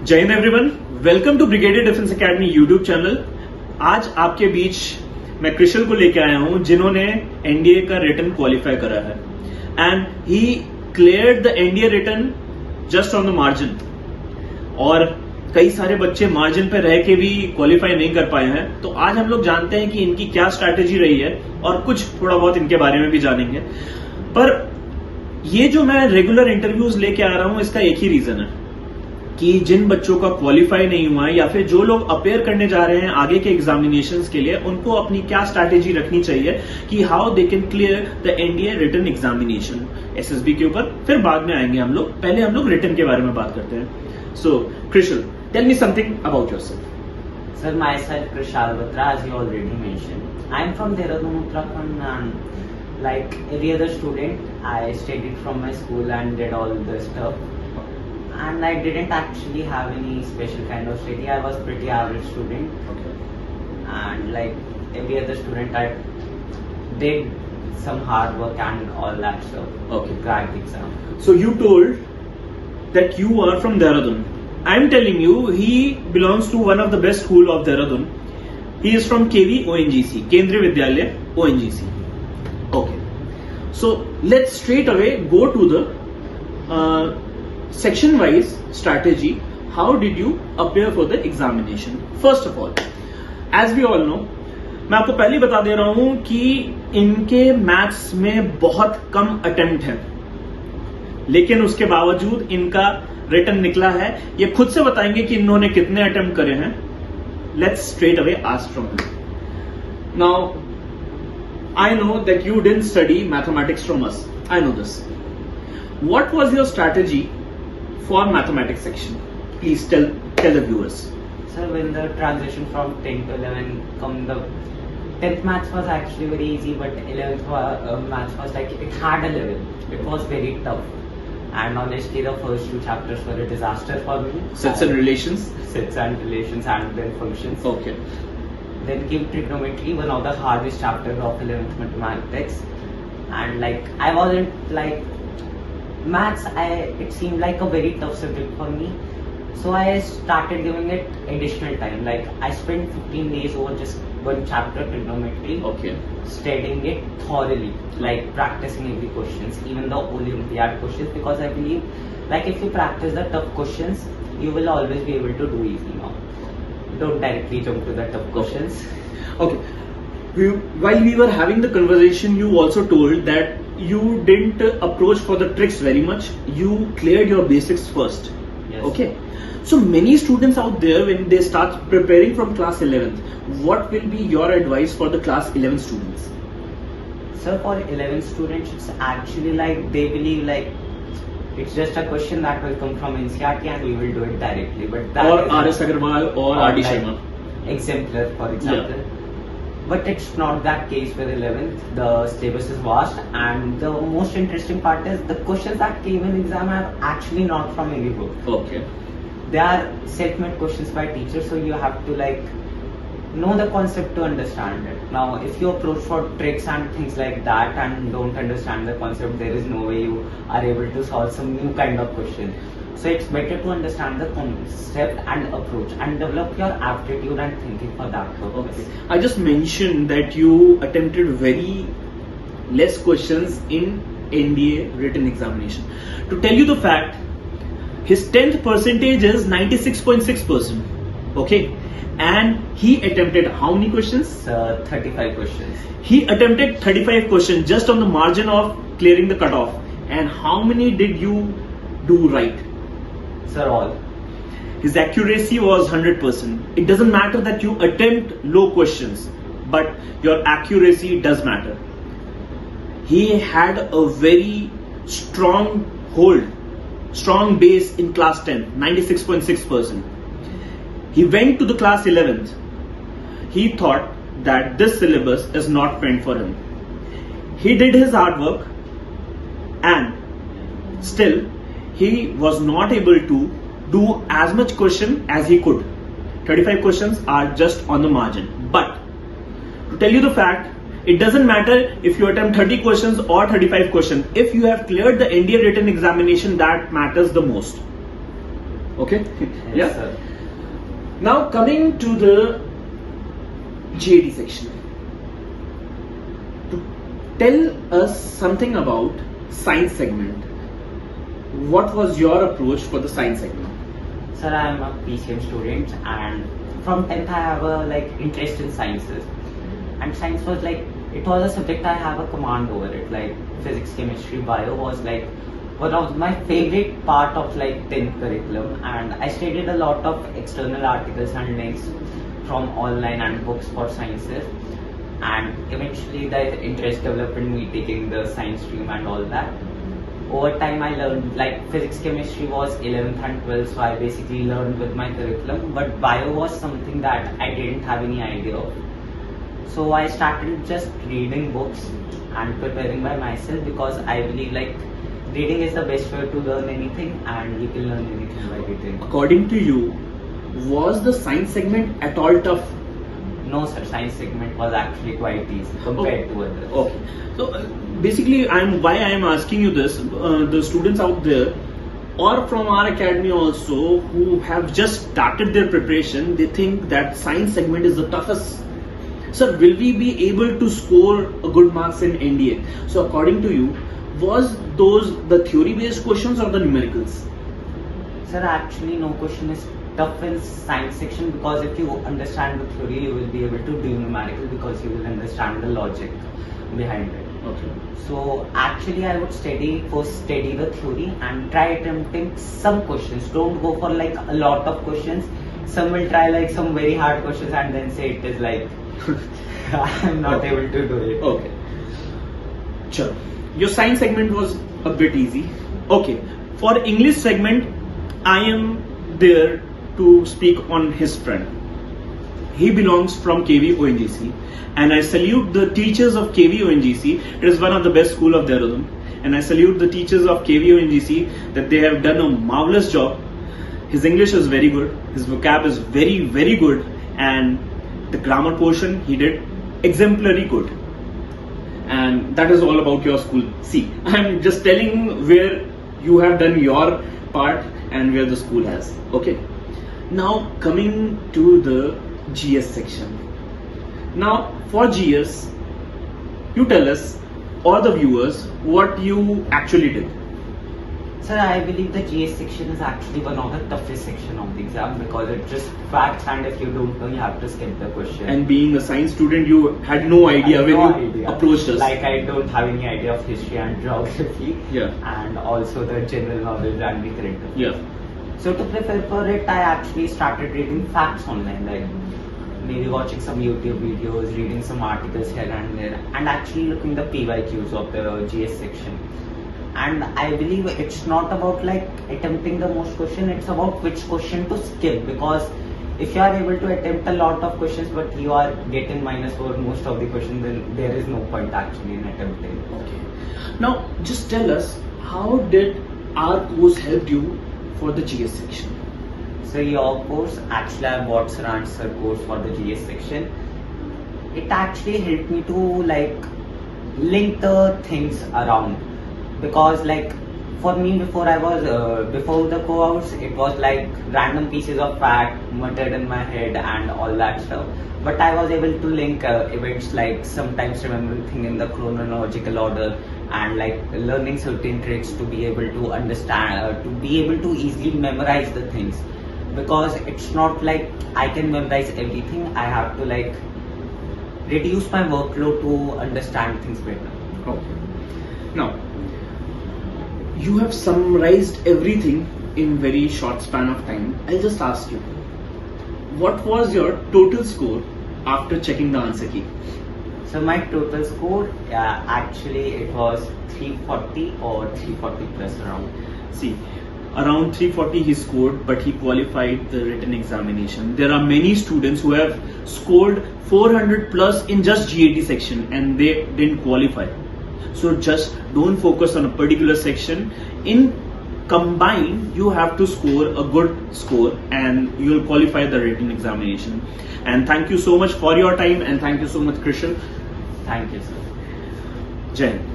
जय हिंद everyone, welcome to brigadier defence academy YouTube channel. आज आपके बीच मैं कृषल को लेकर आया हूं जिन्होंने एनडीए का रिटन क्वालिफाई करा है and he cleared the NDA written just on the margin. और कई सारे बच्चे मार्जिन पे रह के भी क्वालिफाई नहीं कर पाए हैं, तो आज हम लोग जानते हैं कि इनकी क्या स्ट्रैटेजी रही है और कुछ थोड़ा बहुत इनके बारे में भी जानेंगे। पर ये जो मैं रेगुलर इंटरव्यूज लेके आ रहा हूं, इसका एक ही रीजन है कि जिन बच्चों का क्वालिफाई नहीं हुआ है या फिर जो लोग अपेयर करने जा रहे हैं आगे के एग्जामिनेशंस के लिए, उनको अपनी क्या स्ट्रैटेजी रखनी चाहिए कि how they can clear the NDA written examination SSB के ऊपर। फिर बाद में आएंगे हम लोग, पहले हम लोग रिटन के बारे में बात करते हैं। So Krishal, tell me something about yourself. Sir, myself Krishal Batra, as you already mentioned. I am from Dehradun, Uttarakhand, and like every other student, I studied from my school and did all the stuff. And I didn't actually have any special kind of study. I was pretty average student. Okay. And like every other student, I did some hard work and all that stuff. Okay. To crack the exam. So you told that you are from Dehradun. I am telling you, he belongs to one of the best school of Dehradun. He is from KV ONGC, Kendriya Vidyalaya ONGC. Okay. So let's straight away go to the section-wise strategy. How did you appear for the examination? First of all, as we all know, मैं आपको पहले बता दे रहा हूं कि इनके maths में बहुत कम अटेम्प्ट है, लेकिन उसके बावजूद इनका रिटन निकला है। ये खुद से बताएंगे कि इन्होंने कितने अटेम्प्ट करे हैं। Let's straight away ask from him. Now I know that you didn't study mathematics from us, I know this. What was your strategy for mathematics section? Please tell the viewers. Sir, when the transition from 10 to 11 come, the 10th maths was actually very easy, but 11th maths was like, it had a level. It was very tough. And honestly, the first two chapters were a disaster for me. Sets and relations? Sets and relations and then functions. Okay. Then came trigonometry, one of the hardest chapters of 11th mathematics. And like, I wasn't like, maths, it seemed like a very tough subject for me. So I started giving it additional time. Like I spent 15 days over just one chapter, trigonometry. Okay. Studying it thoroughly, like practicing every questions, even the Olympiad questions, because I believe, like if you practice the tough questions, you will always be able to do easy now. Don't directly jump to the tough questions. Okay. While we were having the conversation, you also told that you didn't approach for the tricks very much. You cleared your basics first. Yes. Okay. So many students out there, when they start preparing from class 11th, what will be your advice for the class 11 students? So for 11 students, it's actually like they believe like it's just a question that will come from NCERT and we will do it directly. But that Or is R.S. Agarwal or R.D. Sharma. Exemplar, for example. But it's not that case with 11th. The syllabus is vast, and the most interesting part is the questions that came in exam are actually not from any book. Okay. They are self-made questions by teachers, so you have to like know the concept to understand it. Now, if you approach for tricks and things like that and don't understand the concept, there is no way you are able to solve some new kind of question. So it's better to understand the concept and approach and develop your aptitude and thinking for that purpose. Okay. I just mentioned that you attempted very less questions in NDA written examination. To tell you the fact, his 10th percentage is 96.6%. Okay. And he attempted how many questions? 35 questions. He attempted 35 questions just on the margin of clearing the cutoff. And how many did you do right? Sir, all. His accuracy was 100%. It doesn't matter that you attempt low questions, but your accuracy does matter. He had a very strong hold, strong base in class 10, 96.6%. He went to the class 11th. He thought that this syllabus is not meant for him. He did his hard work and still he was not able to do as much question as he could. 35 questions are just on the margin. But to tell you the fact, it doesn't matter if you attempt 30 questions or 35 questions. If you have cleared the NDA written examination, that matters the most. Okay? Yes, Yeah. sir. Now coming to the GAD section. To tell us something about science segment. What was your approach for the science segment? Sir, I am a PCM student, and from 10th I have a interest in sciences. And science was it was a subject I have a command over it. Like physics, chemistry, bio was one of my favorite part of 10th curriculum. And I studied a lot of external articles and links from online and books for sciences. And eventually the interest developed in me taking the science stream and all that. Over time I learned physics, chemistry was 11th and 12th, so I basically learned with my curriculum, but bio was something that I didn't have any idea of. So I started just reading books and preparing by myself, because I believe reading is the best way to learn anything, and you can learn anything by reading. According to you, was the science segment at all tough? No sir, science segment was actually quite easy compared to others. Okay. So basically, why I am asking you this. The students out there, or from our academy also, who have just started their preparation, they think that science segment is the toughest. Sir, will we be able to score a good marks in NDA? So according to you, was those the theory-based questions or the numericals? Sir, actually no question is tough in science section, because if you understand the theory, you will be able to do numerical, because you will understand the logic behind it. Okay. So actually I would first study the theory and try attempting some questions. Don't go for a lot of questions. Some will try some very hard questions and then say it is I'm not able to do it. Okay. Sure. Your science segment was a bit easy. Okay. For English segment, I am there to speak on his friend. He belongs from KV ONGC, and I salute the teachers of KV ONGC. It is one of the best school of Dehradun, and I salute the teachers of KV ONGC that they have done a marvelous job. His English is very good, his vocab is very, very good, and the grammar portion he did exemplary good. And that is all about your school. See, I'm just telling where you have done your part and where the school has. Okay. Now coming to the GS section. Now for GS, you tell us, or the viewers, what you actually did. Sir, I believe the GS section is actually one of the toughest section of the exam, because it's just facts, and if you don't know, you have to skip the question. And being a science student, you had no idea when you approached us. I don't have any idea of history and geography. Yeah. And also the general knowledge and the current affairs. Yeah. So to prepare for it, I actually started reading facts online, maybe watching some YouTube videos, reading some articles here and there, and actually looking the PYQs of the GS section. And I believe it's not about attempting the most question, it's about which question to skip, because if you are able to attempt a lot of questions but you are getting minus for most of the questions, then there is no point actually in attempting. Okay. Now just tell us, how did our course help you for the GS section? So your course, actually I bought Sir Answer course for the GS section. It actually helped me to link the things around, because for me before before the co-outs, it was random pieces of fact muttered in my head and all that stuff. But I was able to link events, sometimes remembering things in the chronological order, and learning certain tricks to be able to understand, to be able to easily memorize the things, because it's not I can memorize everything. I have to reduce my workload to understand things better. Okay. Now, you have summarized everything in very short span of time. I'll just ask you, what was your total score after checking the answer key? So my total score, actually it was 340 or 340 plus around. See, around 340 he scored, but he qualified the written examination. There are many students who have scored 400 plus in just GAT section and they didn't qualify. So just don't focus on a particular section. In combined, you have to score a good score and you will qualify the written examination. And thank you so much for your time, and thank you so much, Krishan. Thank you, sir. Jai Hind.